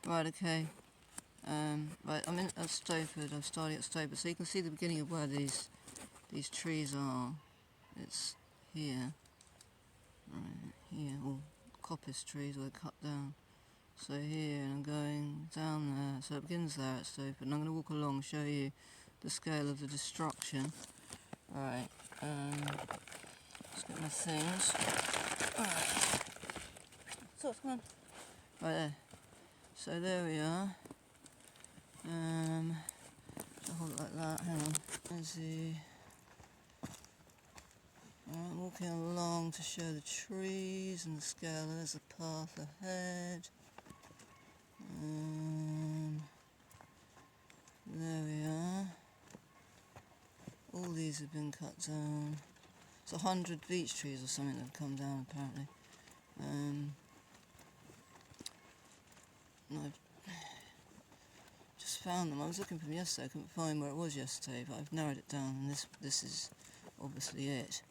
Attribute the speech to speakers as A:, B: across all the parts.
A: Right, okay. Right, I'm in at Stopford. I'm starting at Stopford. So you can see the beginning of where these trees are. It's here. Right, here. All coppice trees were cut down. So here, and I'm going down there. So it begins there at Stopford. And I'm going to walk along and show you the scale of the destruction. Right, let's get my things. Alright. So, come on. Right there. So there we are. So hold it like that, hang on. There's the... Alright, walking along to show the trees and the scale. There's the path ahead. There we are. All these have been cut down. It's 100 beech trees or something that have come down apparently. And I've just found them. I was looking for them yesterday. I couldn't find where it was yesterday, but I've narrowed it down, and this is obviously it.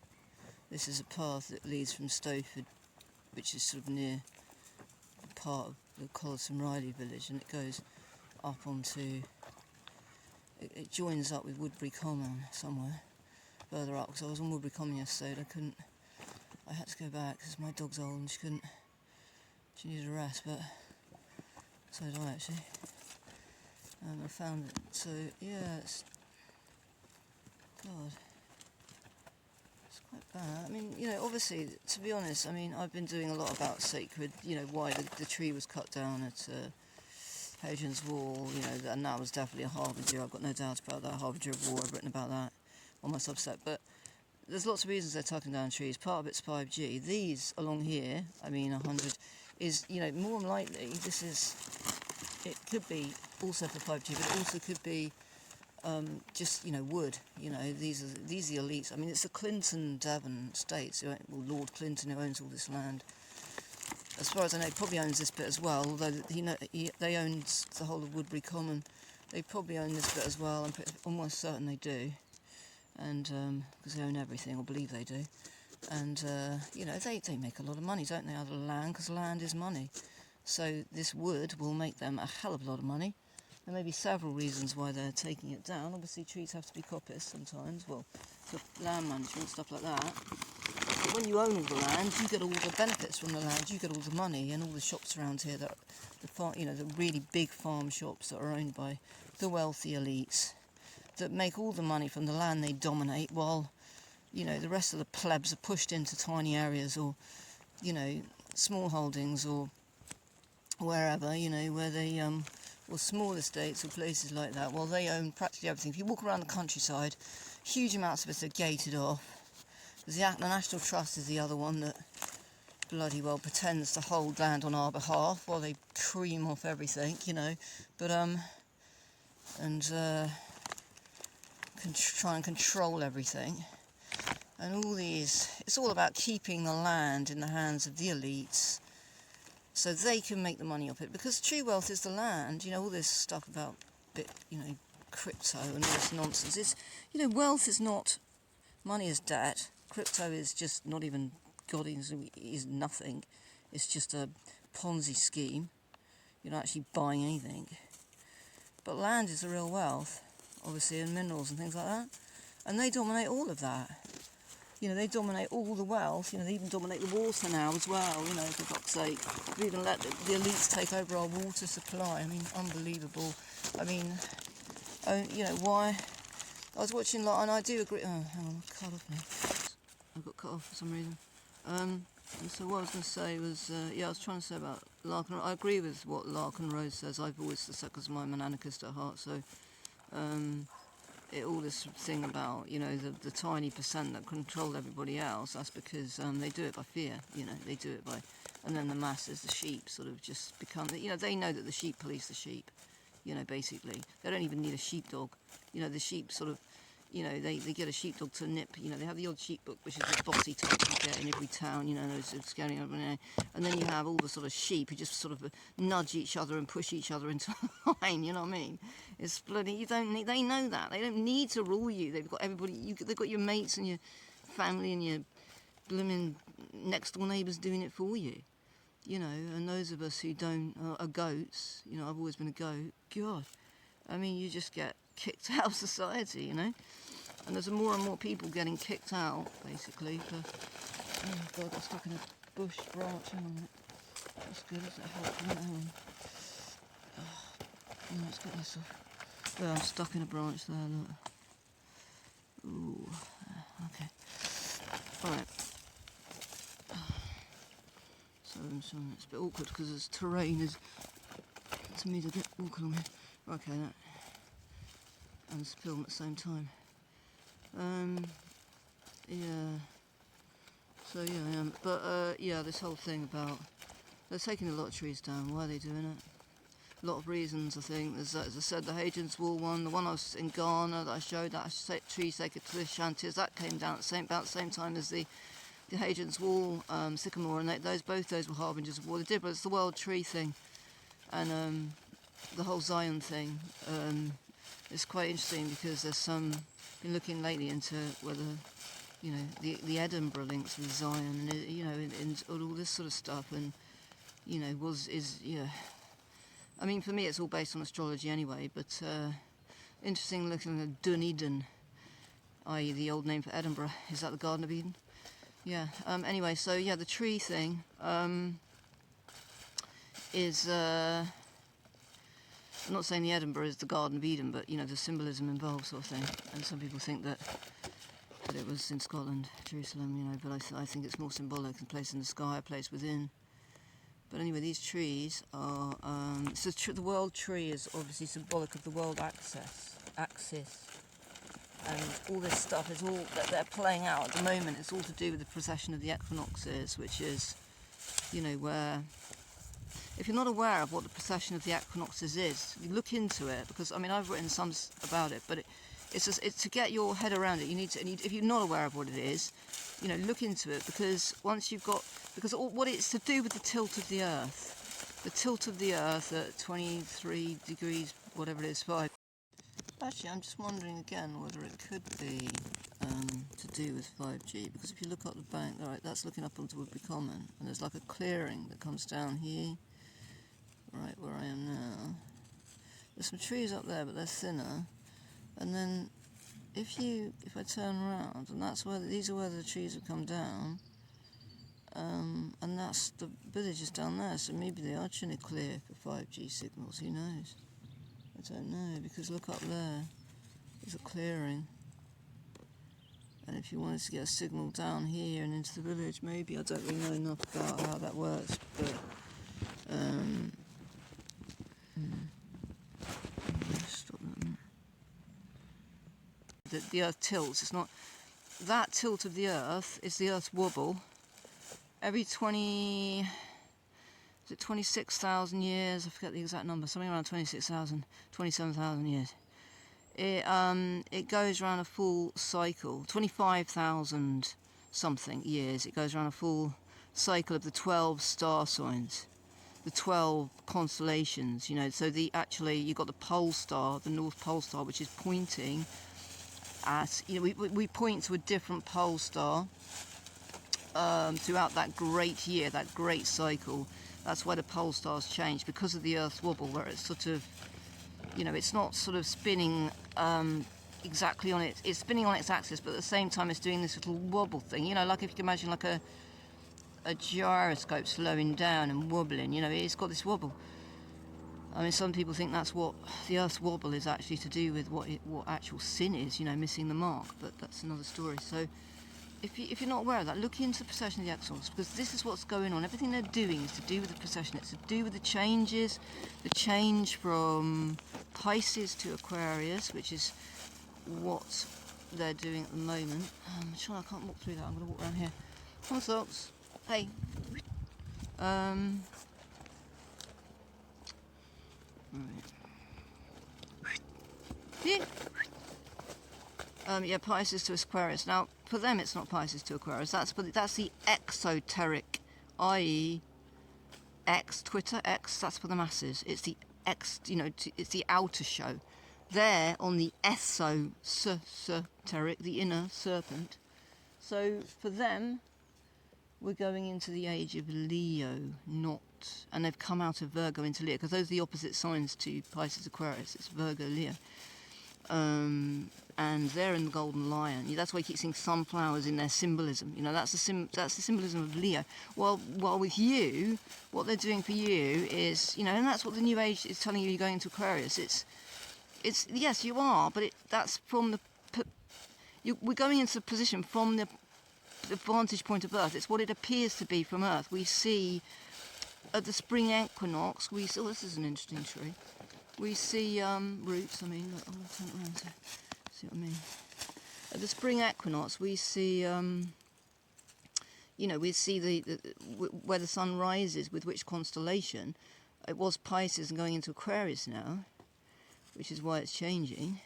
A: This is a path that leads from Stopford, which is sort of near part of the Colliston Riley village, and it goes up onto... It joins up with Woodbury Common somewhere further up, because I was on Woodbury Common yesterday. I had to go back because my dog's old and she needed a rest, but so did I actually. I found it. So yeah, it's... God. It's quite bad. I mean, obviously, to be honest, I mean, I've been doing a lot about sacred, why the tree was cut down at Hadrian's Wall, and that was definitely a harbinger. I've got no doubt about that. Harbinger of war. I've written about that on my Substack. But there's lots of reasons they're cutting down trees. Part of it's 5G. These along here, I mean, 100 is, more than likely, it could be also for 5G, but it also could be just wood. These are the elites. I mean, it's the Clinton Devon estates, Lord Clinton, who owns all this land. As far as I know, he probably owns this bit as well, although they own the whole of Woodbury Common. They probably own this bit as well. I'm almost certain they do, and because they own everything, or believe they do. And they make a lot of money, don't they, out of the land, because land is money. So this wood will make them a hell of a lot of money. There may be several reasons why they're taking it down. Obviously, trees have to be coppiced sometimes, well, for land management, stuff like that. But when you own all the land, you get all the benefits from the land. You get all the money, and all the shops around here that the really big farm shops that are owned by the wealthy elites that make all the money from the land they dominate, while the rest of the plebs are pushed into tiny areas or small holdings or wherever where they or small estates or places like that. Well, they own practically everything. If you walk around the countryside, huge amounts of it are gated off. The National Trust is the other one that bloody well pretends to hold land on our behalf while they cream off everything, but try and control everything. And all these, it's all about keeping the land in the hands of the elites so they can make the money off it, because true wealth is the land. All this stuff about crypto and all this nonsense is, wealth is not, money is debt. Crypto is just not even, God is nothing. It's just a Ponzi scheme. You're not actually buying anything. But land is the real wealth, obviously, and minerals and things like that. And they dominate all of that. They dominate all the wealth. They even dominate the water now as well, for fuck's sake. They even let the elites take over our water supply. I mean, unbelievable. I mean, why? I was watching, and I do agree... Oh, hang on, cut off now. I got cut off for some reason. And so what I was going to say was, I was trying to say about Larkin. I agree with what Larkin Rose says. I've always said, because I'm an anarchist at heart, so... all this thing about, the tiny percent that control everybody else, that's because they do it by fear, they do it by... And then the masses, the sheep, sort of just become... they know that the sheep police the sheep, basically. They don't even need a sheepdog. The sheep sort of... they get a sheepdog to nip, they have the odd sheepdog, which is the bossy type you get in every town, those scary, and then you have all the sort of sheep who just sort of nudge each other and push each other into line, you know what I mean? It's bloody, they know that, they don't need to rule you, they've got everybody, they've got your mates and your family and your blooming next door neighbours doing it for you. you know, and those of us who don't are goats, you know, I've always been a goat, God, I mean, you just get kicked out of society, you know, and there's more and more people getting kicked out, basically, for, oh God, I got stuck in a bush branch, hang on a minute, that's good, is that helpful, hang on, no, it's got this off, well, I'm stuck in a branch there, look, ooh, okay, alright. So it's a bit awkward because this terrain is, to me, to get walking on here. Okay, that and it's film at the same time. Yeah. So yeah, but yeah, this whole thing about they're taking a lot of trees down. Why are they doing it? A lot of reasons, I think. There's, as I said, the Hadrian's Wall one, the one I was in Ghana that I showed, that tree sacred to the Shanties, that came down at about the same time as the Hadrian's Wall sycamore, and both those were harbingers of war. They did, but it's the world tree thing, and the whole Zion thing. It's quite interesting because there's been looking lately into whether, you know, the Edinburgh links with Zion, and you know, and all this sort of stuff, and you know, yeah. I mean, for me, it's all based on astrology anyway. But interesting looking at Dunedin, i.e., the old name for Edinburgh. Is that the Garden of Eden? Yeah, anyway, so yeah, the tree thing is, I'm not saying the Edinburgh is the Garden of Eden, but, you know, the symbolism involved sort of thing. And some people think that it was in Scotland, Jerusalem, you know, but I think it's more symbolic, a place in the sky, a place within. But anyway, these trees are, so the world tree is obviously symbolic of the world axis. And all this stuff is all that they're playing out at the moment. It's all to do with the precession of the equinoxes, which is, you know, where if you're not aware of what the precession of the equinoxes is, you look into it, because I mean I've written some about it, but it's to get your head around it. You need to, if you're not aware of what it is, you know, look into it, because once you've got, because what it's to do with the tilt of the Earth at 23 degrees, whatever it is, 5. Actually, I'm just wondering again whether it could be to do with 5G, because if you look up the bank, alright, that's looking up onto Woodbury Common, and there's like a clearing that comes down here, right where I am now. There's some trees up there, but they're thinner, and then if I turn around, and that's where, these are where the trees have come down, and that's the villages down there, so maybe they are trying to clear for 5G signals, who knows? I don't know, because look up there, there's a clearing, and if you wanted to get a signal down here and into the village, maybe, I don't really know enough about how that works, but stop that. The Earth tilts. It's not that tilt of the Earth, is the Earth's wobble. Every 26,000 years, I forget the exact number, something around 26,000, 27,000 years. It goes around a full cycle, 25,000 something years, it goes around a full cycle of the 12 star signs, the 12 constellations, you know, so you've got the pole star, the North Pole Star, which is pointing at, you know, we point to a different pole star throughout that great year, that great cycle. That's why the pole stars change, because of the Earth's wobble, where it's sort of, you know, it's not sort of spinning exactly on it's spinning on its axis, but at the same time it's doing this little wobble thing, you know, like if you can imagine like a gyroscope slowing down and wobbling, you know, it's got this wobble. I mean, some people think that's what the Earth's wobble is actually to do with what actual sin is, you know, missing the mark, but that's another story. So if you're not aware of that, look into the precession of the equinoxes, because this is what's going on. Everything they're doing is to do with the precession. It's to do with the changes, the change from Pisces to Aquarius, which is what they're doing at the moment. I'm sure I can't walk through that. I'm going to walk around here. Come on, socks. Hey. Yeah, Pisces to Aquarius. Now, for them, it's not Pisces to Aquarius. That's the exoteric, i.e., Twitter X. That's for the masses. It's the X. You know, it's the outer show. They're on the esoteric, the inner serpent. So for them, we're going into the age of Leo, not, and they've come out of Virgo into Leo, because those are the opposite signs to Pisces, Aquarius. It's Virgo, Leo. And they're in the golden lion. That's why you keep seeing sunflowers in their symbolism. You know, that's the symbolism of Leo. While with you, what they're doing for you is, you know, and that's what the new age is telling you. You're going into Aquarius. It's yes, you are, but that's from we're going into the position from the vantage point of Earth. It's what it appears to be from Earth. We see at the spring equinox. Oh, this is an interesting tree. We see roots. I mean, look, I'll turn it around to see what I mean. At the spring equinox, we see, you know, we see where the sun rises with which constellation. It was Pisces and going into Aquarius now, which is why it's changing.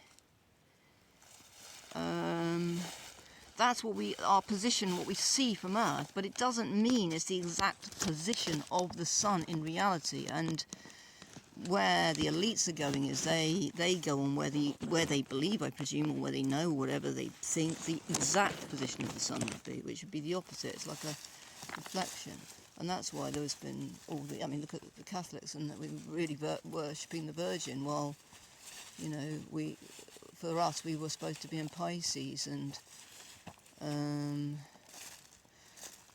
A: That's our position, what we see from Earth, but it doesn't mean it's the exact position of the sun in reality. And where the elites are going is they go on where they believe, I presume, or where they know, or whatever they think the exact position of the sun would be, which would be the opposite. It's like a reflection, and that's why there's been all the. I mean, look at the Catholics, and we're really worshipping the Virgin, while, you know, for us we were supposed to be in Pisces, and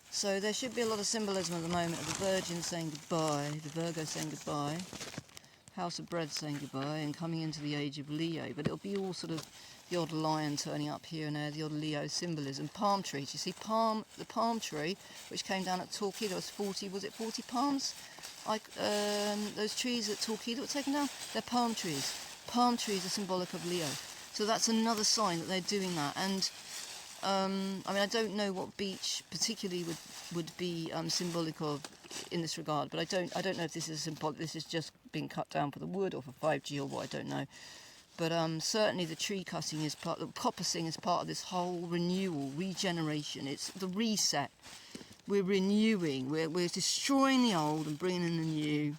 A: so there should be a lot of symbolism at the moment of the Virgin saying goodbye, the Virgo saying goodbye, House of Bread saying goodbye, and coming into the age of Leo. But it'll be all sort of the odd lion turning up here and there, the odd Leo symbolism. Palm trees, you see, the palm tree which came down at Torquay, there was 40 palms? Those trees at Torquay that were taken down, they're palm trees. Palm trees are symbolic of Leo. So that's another sign that they're doing that. And I mean, I don't know what beach particularly would be symbolic of in this regard, but I don't know if this is symbolic. This is just being cut down for the wood or for 5G or what, I don't know. But certainly the tree cutting is part. The coppicing is part of this whole renewal, regeneration. It's the reset. We're renewing. We're destroying the old and bringing in the new.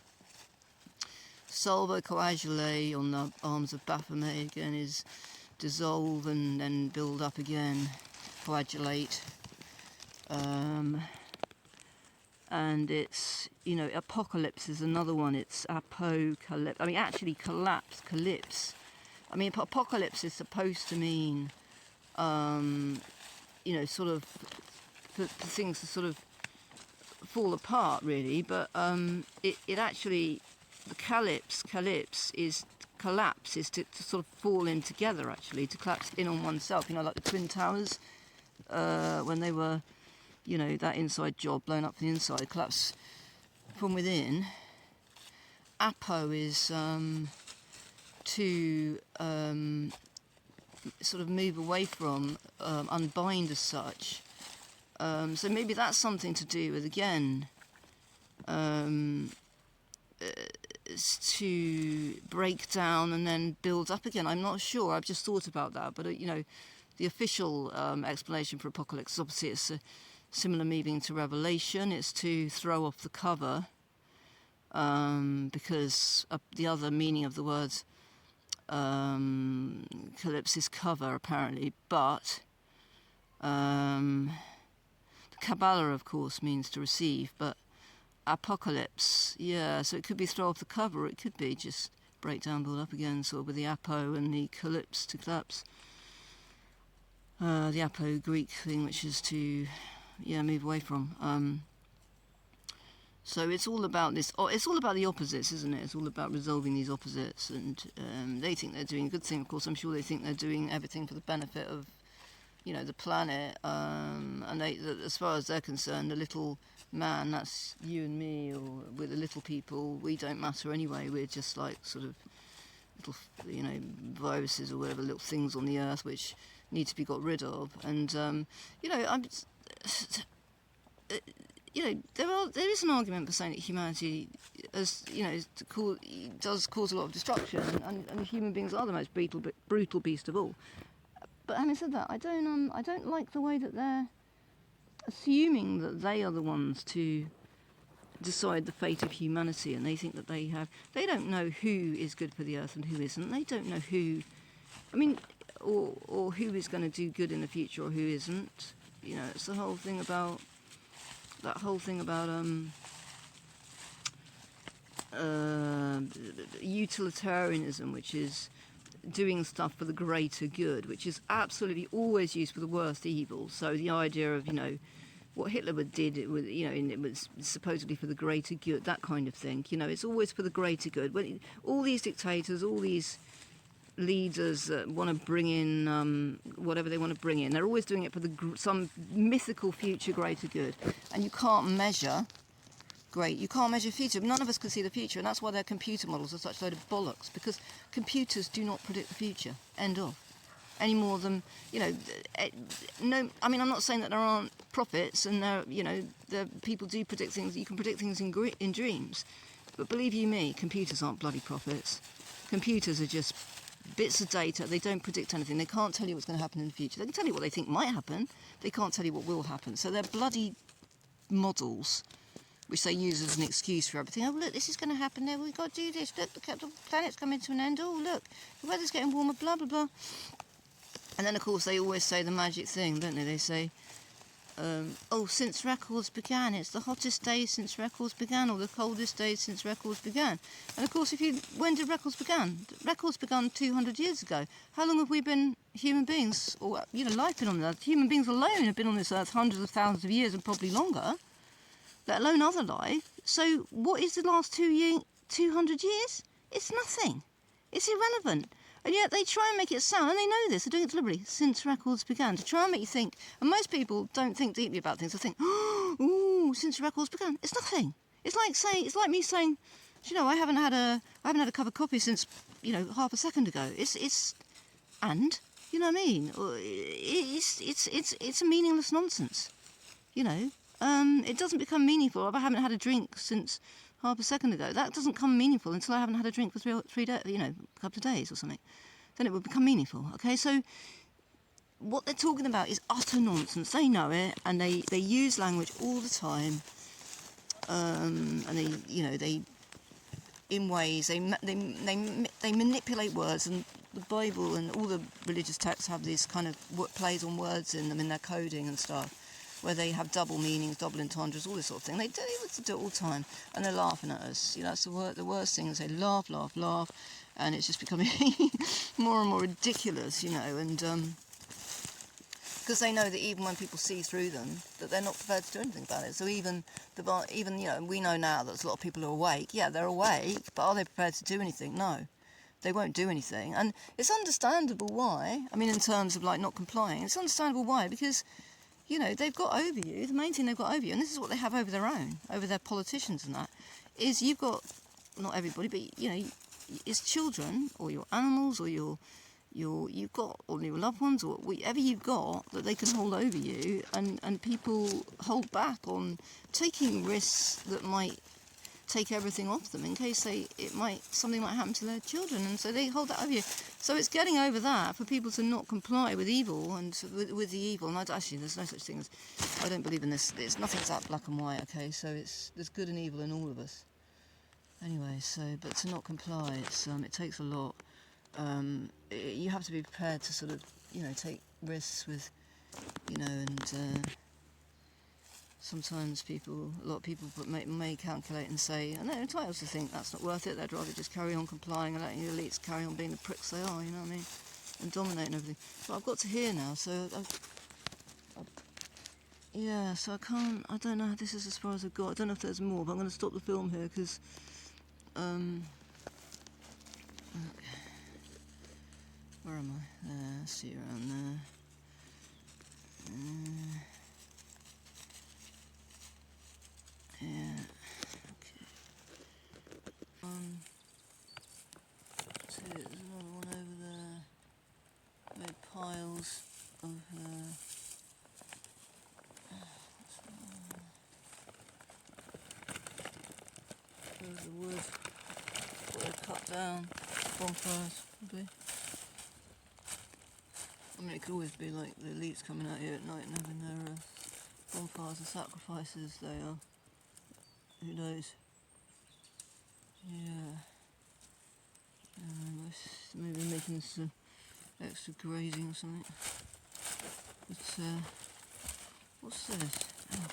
A: Salvo coagulae on the arms of Baphomet again is dissolve and then build up again. Coagulate, and it's, you know, apocalypse is another one. It's apocalypse. I mean, actually, calypse. I mean, apocalypse is supposed to mean, you know, sort of for things to sort of fall apart, really. But it actually, the calypse is. Collapse is to sort of fall in together, actually, to collapse in on oneself, you know, like the Twin Towers, when they were, you know, that inside job blown up from the inside, collapse from within. Apo is to sort of move away from, unbind as such. So maybe that's something to do with, again, to break down and then build up again. I'm not sure. I've just thought about that. But, you know, the official explanation for apocalypse, obviously, it's a similar meaning to Revelation. It's to throw off the cover, because the other meaning of the words calypse is cover, apparently. But the Kabbalah, of course, means to receive. But apocalypse, yeah, so it could be throw off the cover, or it could be just break down, build up again, sort of with the apo and the calypse, to collapse. The apo Greek thing, which is to, yeah, move away from. So it's all about this. It's all about the opposites, isn't it? It's all about resolving these opposites, and they think they're doing a good thing. Of course, I'm sure they think they're doing everything for the benefit of, you know, the planet. And they, as far as they're concerned, the little man, that's you and me, or we're the little people. We don't matter anyway. We're just like sort of little, you know, viruses or whatever, little things on the earth which need to be got rid of. And you know, you know, there is an argument for saying that humanity, as you know, does cause a lot of destruction, and human beings are the most brutal beast of all. But having said that, I don't like the way that they're assuming that they are the ones to decide the fate of humanity, and they think that they don't know who is good for the earth and who isn't. They don't know who, I mean, or who is going to do good in the future or who isn't. You know, it's the whole thing about that whole thing about utilitarianism, which is doing stuff for the greater good, which is absolutely always used for the worst evil. So the idea of, what Hitler did, it was, and it was supposedly for the greater good, that kind of thing. It's always for the greater good. When all these dictators, all these leaders that want to bring in whatever they want to bring in, they're always doing it for some mythical future greater good. And you can't measure future. None of us can see the future, and that's why their computer models are such a load of bollocks, because computers do not predict the future. End of. Any more than, no, I mean, I'm not saying that there aren't prophets and the people do predict things. You can predict things in dreams. But believe you me, computers aren't bloody prophets. Computers are just bits of data. They don't predict anything. They can't tell you what's going to happen in the future. They can tell you what they think might happen. They can't tell you what will happen. So they're bloody models, which they use as an excuse for everything. Oh, look, this is going to happen there. We've got to do this. Look, the planet's coming to an end. Oh, look, the weather's getting warmer, blah, blah, blah. And then, of course, they always say the magic thing, don't they? They say, since records began, it's the hottest day since records began, or the coldest day since records began. And, of course, when did records begin? Records began 200 years ago. How long have we been human beings, or, life been on Earth? Human beings alone have been on this Earth hundreds of thousands of years and probably longer, let alone other life. So what is the last 200 years? It's nothing. It's irrelevant. And yet they try and make it sound, and they know this, they're doing it deliberately, since records began, to try and make you think. And most people don't think deeply about things. They think, oh, since records began. It's nothing. It's like me saying, I haven't had a cup of coffee since, half a second ago. And you know what I mean? It's a meaningless nonsense. It doesn't become meaningful if I haven't had a drink since half a second ago. That doesn't become meaningful until I haven't had a drink for 3 days, a couple of days or something. Then it will become meaningful. Okay, so what they're talking about is utter nonsense. They know it, and they use language all the time. And they in ways they manipulate words, and the Bible and all the religious texts have these kind of plays on words in them in their coding and stuff, where they have double meanings, double entendres, all this sort of thing. They do it all the time, and they're laughing at us. That's the worst thing is they laugh, and it's just becoming more and more ridiculous, and because they know that even when people see through them, that they're not prepared to do anything about it. So even we know now that a lot of people are awake. Yeah, they're awake, but are they prepared to do anything? No. They won't do anything. And it's understandable why. I mean, in terms of not complying, it's understandable why, because they've got over you. The main thing they've got over you, and this is what they have over their politicians and that, is you've got, not everybody, but, it's children, or your animals, or you've got, or your loved ones, or whatever you've got that they can hold over you, and people hold back on taking risks that might take everything off them in case something might happen to their children, and so they hold that over you. So it's getting over that for people to not comply with evil and with the evil. And actually, there's no such thing as, I don't believe in this. Nothing's that black and white. Okay, so there's good and evil in all of us. Anyway, but to not comply, it takes a lot. You have to be prepared to sort of take risks with and. Sometimes a lot of people may calculate and say, and they're entitled to think that's not worth it. They'd rather just carry on complying and letting the elites carry on being the pricks they are, you know what I mean, and dominating everything. But I've got to here now, so so I don't know. This is as far as I've got. I don't know if there's more, but I'm going to stop the film here because, where am I? There. See around there. Yeah, okay. So there's another one over there. Made piles of there's the wood that they cut down. Bonfires, probably. I mean, it could always be like the elites coming out here at night and having their bonfires and sacrifices. They are. Who knows? Yeah. Maybe making some extra grazing or something. But, what's this? Oh.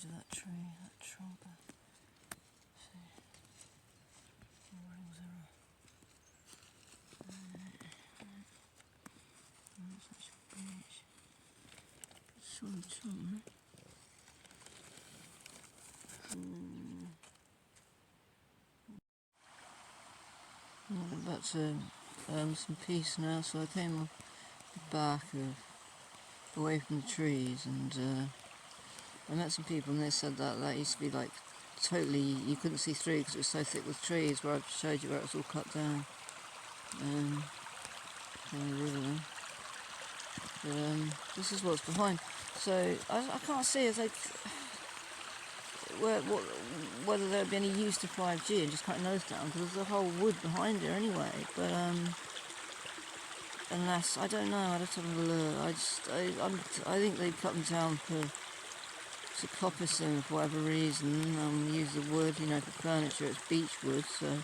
A: age of that tree, that trunk. See, rings are that's such a beach. Solid trunk. I'm about to some peace now, so I came off the back of away from the trees, and I met some people and they said that used to be like totally, you couldn't see through because it was so thick with trees, where I showed you where it was all cut down from the river then. But this is what's behind, so I can't see if they whether there'd be any use to 5G and just cutting those down, because there's a whole wood behind here anyway, but unless, I don't know, I'd have to have a look. I think they cut them down to coppicing for whatever reason, use the wood, you know, for furniture, it's beech wood, so,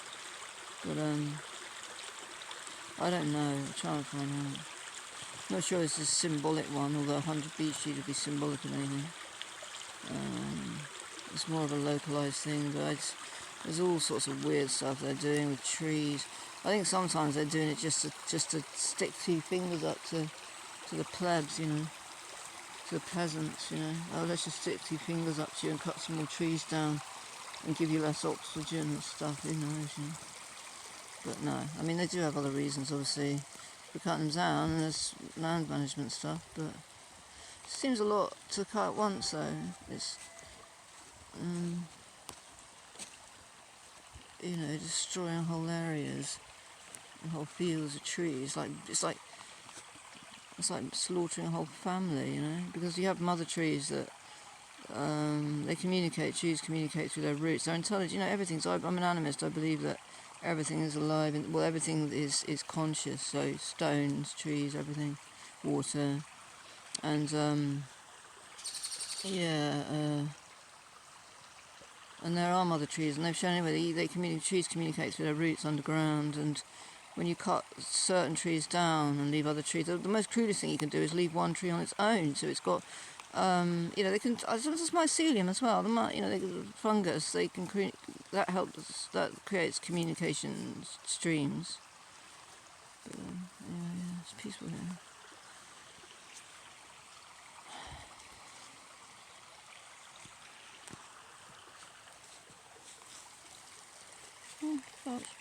A: but I don't know, I'm trying to find out. Not sure it's a symbolic one, although 100 beech tree would be symbolic of anything. It's more of a localised thing, but there's all sorts of weird stuff they're doing with trees. I think sometimes they're doing it just to stick 2 fingers up to the plebs, you know, to the peasants, you know. Oh, let's just stick 2 fingers up to you and cut some more trees down and give you less oxygen and stuff, who knows, you know. But no, I mean, they do have other reasons, obviously, for cutting them down, and there's land management stuff, but it seems a lot to cut at once, though. It's you know, destroying whole areas and whole fields of trees. It's like slaughtering a whole family, you know, because you have mother trees that they communicate. Trees communicate through their roots. They're intelligent. You know, everything's. I'm an animist. I believe that everything is alive. And, well, everything is conscious. So stones, trees, everything, water, and and there are mother trees, and they've shown anyway trees communicate through their roots underground, and when you cut certain trees down and leave other trees, the most crudest thing you can do is leave one tree on its own, so it's got, you know, they can, sometimes it's mycelium as well, you know, fungus, they can create, that creates communication streams. But, anyway, yeah, it's peaceful here. Gosh.